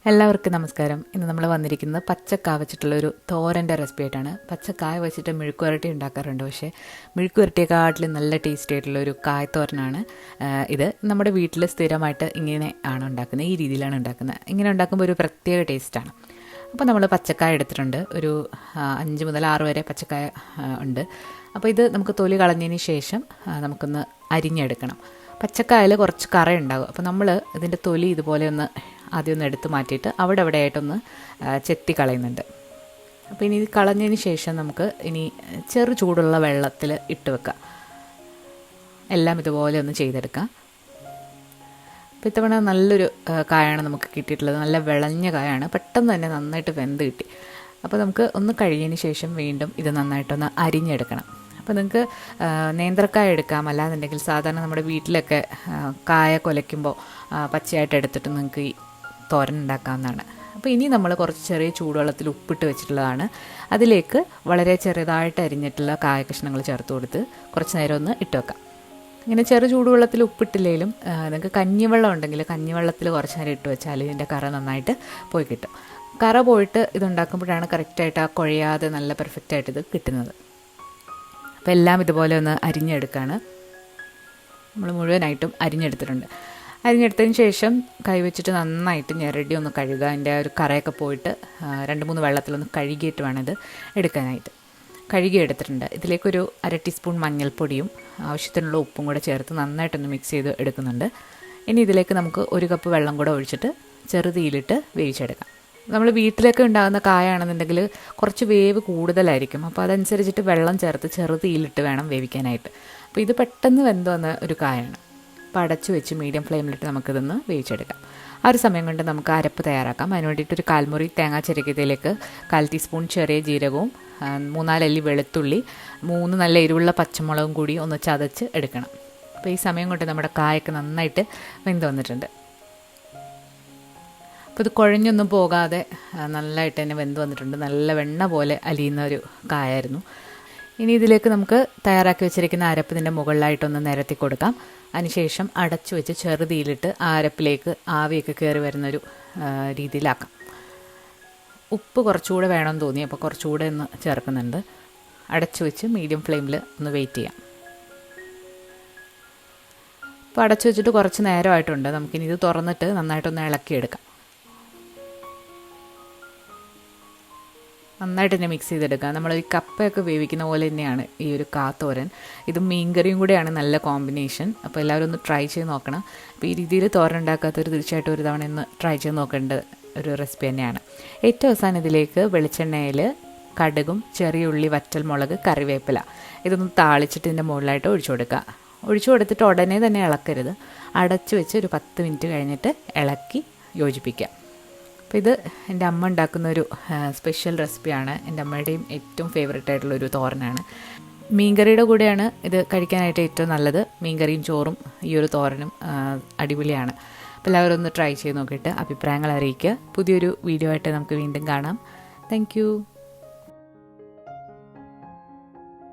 എല്ലാവർക്കും നമസ്കാരം. ഇന്ന് നമ്മൾ വന്നിരിക്കുന്നത് പച്ചക്കായ വെച്ചിട്ടുള്ളൊരു തോരൻ്റെ റെസിപ്പി ആയിട്ടാണ്. പച്ചക്കായ വെച്ചിട്ട് മെഴുക്കുവരട്ടി ഉണ്ടാക്കാറുണ്ട്, പക്ഷേ മെഴുക്കുവരട്ടിയെക്കാട്ടിലും നല്ല ടേസ്റ്റി ആയിട്ടുള്ളൊരു കായത്തോരനാണ് ഇത്. നമ്മുടെ വീട്ടിൽ സ്ഥിരമായിട്ട് ഇങ്ങനെ ആണ് ഉണ്ടാക്കുന്നത്, ഈ രീതിയിലാണ് ഉണ്ടാക്കുന്നത്. ഇങ്ങനെ ഉണ്ടാക്കുമ്പോൾ ഒരു പ്രത്യേക ടേസ്റ്റാണ്. അപ്പോൾ നമ്മൾ പച്ചക്കായ എടുത്തിട്ടുണ്ട്, ഒരു 5 മുതൽ 6 വരെ പച്ചക്കായ ഉണ്ട്. അപ്പോൾ ഇത് നമുക്ക് തൊലി കളഞ്ഞതിന് ശേഷം നമുക്കൊന്ന് അരിഞ്ഞെടുക്കണം. പച്ചക്കായയിൽ കുറച്ച് കറ ഉണ്ടാകും, അപ്പോൾ നമ്മൾ ഇതിൻ്റെ തൊലി ഇതുപോലെ ആദ്യം ഒന്ന് എടുത്ത് മാറ്റിയിട്ട് അവിടെ ആയിട്ടൊന്ന് ചെത്തി കളയുന്നുണ്ട്. അപ്പോൾ ഇനി ഇത് കളഞ്ഞതിന് ശേഷം നമുക്ക് ഇനി ചെറു ചൂടുള്ള വെള്ളത്തിൽ ഇട്ട് വെക്കാം. എല്ലാം ഇതുപോലെ ഒന്ന് ചെയ്തെടുക്കാം. അപ്പോൾ ഇത്തവണ നല്ലൊരു കായാണ് നമുക്ക് കിട്ടിയിട്ടുള്ളത്. നല്ല വിളഞ്ഞ കായാണ്, പെട്ടെന്ന് തന്നെ നന്നായിട്ട് വെന്ത് കിട്ടി. അപ്പോൾ നമുക്ക് ഒന്ന് കഴിയുന്നതിന് ശേഷം വീണ്ടും ഇത് നന്നായിട്ടൊന്ന് അരിഞ്ഞെടുക്കണം. അപ്പോൾ നിങ്ങൾക്ക് നേന്ത്രക്കായ എടുക്കാം, അല്ലാന്നുണ്ടെങ്കിൽ സാധാരണ നമ്മുടെ വീട്ടിലൊക്കെ കായ കുലയ്ക്കുമ്പോൾ പച്ചയായിട്ട് എടുത്തിട്ട് നിങ്ങൾക്ക് ഈ തോരൻ ഉണ്ടാക്കാവുന്നതാണ്. അപ്പോൾ ഇനി നമ്മൾ കുറച്ച് ചെറിയ ചൂടുവെള്ളത്തിൽ ഉപ്പിട്ട് വെച്ചിട്ടുള്ളതാണ്. അതിലേക്ക് വളരെ ചെറുതായിട്ട് അരിഞ്ഞിട്ടുള്ള കായ കഷ്ണങ്ങൾ ചേർത്ത് കൊടുത്ത് കുറച്ച് നേരം ഒന്ന് ഇട്ട് വെക്കാം. ഇങ്ങനെ ചെറു ചൂടുവെള്ളത്തിൽ ഉപ്പിട്ടില്ലെങ്കിലും നിങ്ങൾക്ക് കഞ്ഞിവെള്ളം ഉണ്ടെങ്കിൽ കഞ്ഞിവെള്ളത്തിൽ കുറച്ച് നേരം ഇട്ട് വെച്ചാൽ ഇതിൻ്റെ കറ നന്നായിട്ട് പോയി കിട്ടും. കറ പോയിട്ട് ഇതുണ്ടാക്കുമ്പോഴാണ് കറക്റ്റായിട്ട് കുഴയാതെ നല്ല പെർഫെക്റ്റായിട്ട് ഇത് കിട്ടുന്നത്. അപ്പോൾ എല്ലാം ഇതുപോലെ ഒന്ന് അരിഞ്ഞെടുക്കുകയാണ്. നമ്മൾ മുഴുവനായിട്ടും അരിഞ്ഞെടുത്തിട്ടുണ്ട്. അരിഞ്ഞെടുത്തതിന് ശേഷം കൈവച്ചിട്ട് നന്നായിട്ട് ഞെരടി ഒന്ന് കഴുകുക. അതിൻ്റെ ഒരു കറയൊക്കെ പോയിട്ട് 2-3 വെള്ളത്തിലൊന്ന് കഴുകിയിട്ട് വേണം ഇത് എടുക്കാനായിട്ട്. കഴുകി എടുത്തിട്ടുണ്ട്. ഇതിലേക്കൊരു 1/2 ടീസ്പൂൺ മഞ്ഞൾപ്പൊടിയും ആവശ്യത്തിനുള്ള ഉപ്പും കൂടെ ചേർത്ത് നന്നായിട്ടൊന്ന് മിക്സ് ചെയ്ത് എടുക്കുന്നുണ്ട്. ഇനി ഇതിലേക്ക് നമുക്ക് 1 കപ്പ് വെള്ളം കൂടെ ഒഴിച്ചിട്ട് ചെറുതീയിലിട്ട് വേവിച്ചെടുക്കാം. നമ്മൾ വീട്ടിലൊക്കെ ഉണ്ടാകുന്ന കായാണെന്നുണ്ടെങ്കിൽ കുറച്ച് വേവ് കൂടുതലായിരിക്കും, അപ്പോൾ അതനുസരിച്ചിട്ട് വെള്ളം ചേർത്ത് ചെറുതീയിലിട്ട് വേണം വേവിക്കാനായിട്ട്. അപ്പോൾ ഇത് പെട്ടെന്ന് വെന്ത് വന്ന ഒരു കായാണ്. അപ്പോൾ അടച്ചു വെച്ച് മീഡിയം ഫ്ലെയിമിലിട്ട് നമുക്കിതൊന്ന് വേവിച്ചെടുക്കാം. ആ ഒരു സമയം കൊണ്ട് നമുക്ക് അരപ്പ് തയ്യാറാക്കാം. അതിന് വേണ്ടിയിട്ടൊരു 1/4 മുറി തേങ്ങ ചിരകിയതിലേക്ക് 1/4 ടീസ്പൂൺ ചെറിയ ജീരകവും 3-4 അല്ലി വെളുത്തുള്ളി 3 നല്ല എരിവുള്ള പച്ചമുളകും കൂടി ഒന്ന് ചതച്ച് എടുക്കണം. അപ്പോൾ ഈ സമയം കൊണ്ട് നമ്മുടെ കായൊക്കെ നന്നായിട്ട് വെന്ത് വന്നിട്ടുണ്ട്. അപ്പോൾ ഇത് കുഴഞ്ഞൊന്നും പോകാതെ നല്ലതായിട്ട് തന്നെ വെന്ത് വന്നിട്ടുണ്ട്. നല്ല വെണ്ണ പോലെ അലിയുന്ന ഒരു കായായിരുന്നു. ഇനി ഇതിലേക്ക് നമുക്ക് തയ്യാറാക്കി വെച്ചിരിക്കുന്ന അരപ്പ് ഇതിൻ്റെ മുകളിലായിട്ടൊന്ന് നിരത്തി കൊടുക്കാം. അതിനുശേഷം അടച്ചു വെച്ച് ചെറുതീയിലിട്ട് ആ അരപ്പിലേക്ക് ആവിയൊക്കെ കയറി വരുന്നൊരു രീതിയിലാക്കാം. ഉപ്പ് കുറച്ചുകൂടെ വേണമെന്ന് തോന്നി, അപ്പോൾ കുറച്ചുകൂടെ ഒന്ന് ചേർക്കുന്നുണ്ട്. അടച്ചു വെച്ച് മീഡിയം ഫ്ലെയിമിൽ ഒന്ന് വെയിറ്റ് ചെയ്യാം. അപ്പോൾ അടച്ചു വെച്ചിട്ട് കുറച്ച് നേരമായിട്ടുണ്ട്. നമുക്കിനി ഇത് തുറന്നിട്ട് നന്നായിട്ടൊന്ന് ഇളക്കിയെടുക്കാം. നന്നായിട്ട് തന്നെ മിക്സ് ചെയ്തെടുക്കുക. നമ്മൾ ഈ കപ്പയൊക്കെ വേവിക്കുന്ന പോലെ തന്നെയാണ് ഈ ഒരു കാത്തോരൻ. ഇതും മീൻകറിയും കൂടെയാണ് നല്ല കോമ്പിനേഷൻ. അപ്പോൾ എല്ലാവരും ഒന്ന് ട്രൈ ചെയ്ത് നോക്കണം. അപ്പോൾ ഈ രീതിയിൽ തോരൻ ഉണ്ടാക്കാത്തവർ തീർച്ചയായിട്ടും ഒരു തവണ ഒന്ന് ട്രൈ ചെയ്ത് നോക്കേണ്ട ഒരു റെസിപ്പി തന്നെയാണ്. ഏറ്റവും അവസാനം ഇതിലേക്ക് വെളിച്ചെണ്ണയിൽ കടുകും ചെറിയ ഉള്ളി, വറ്റൽമുളക്, കറിവേപ്പില ഇതൊന്ന് താളിച്ചിട്ട് ഇതിൻ്റെ മുകളിലായിട്ട് ഒഴിച്ചു കൊടുക്കുക. ഒഴിച്ചു കൊടുത്തിട്ട് ഉടനെ തന്നെ ഇളക്കരുത്. അടച്ചു വെച്ച് ഒരു 10 മിനിറ്റ് കഴിഞ്ഞിട്ട് ഇളക്കി യോജിപ്പിക്കുക. അപ്പോൾ ഇത് എൻ്റെ അമ്മ ഉണ്ടാക്കുന്നൊരു സ്പെഷ്യൽ റെസിപ്പിയാണ്. എൻ്റെ അമ്മയുടെയും ഏറ്റവും ഫേവറേറ്റ് ആയിട്ടുള്ളൊരു തോരനാണ്. മീൻകറിയുടെ കൂടെയാണ് ഇത് കഴിക്കാനായിട്ട് ഏറ്റവും നല്ലത്. മീൻകറിയും ചോറും ഈ ഒരു തോരനും അടിപൊളിയാണ്. അപ്പോൾ എല്ലാവരും ഒന്ന് ട്രൈ ചെയ്ത് നോക്കിയിട്ട് അഭിപ്രായങ്ങൾ അറിയിക്കുക. പുതിയൊരു വീഡിയോ ആയിട്ട് നമുക്ക് വീണ്ടും കാണാം. താങ്ക്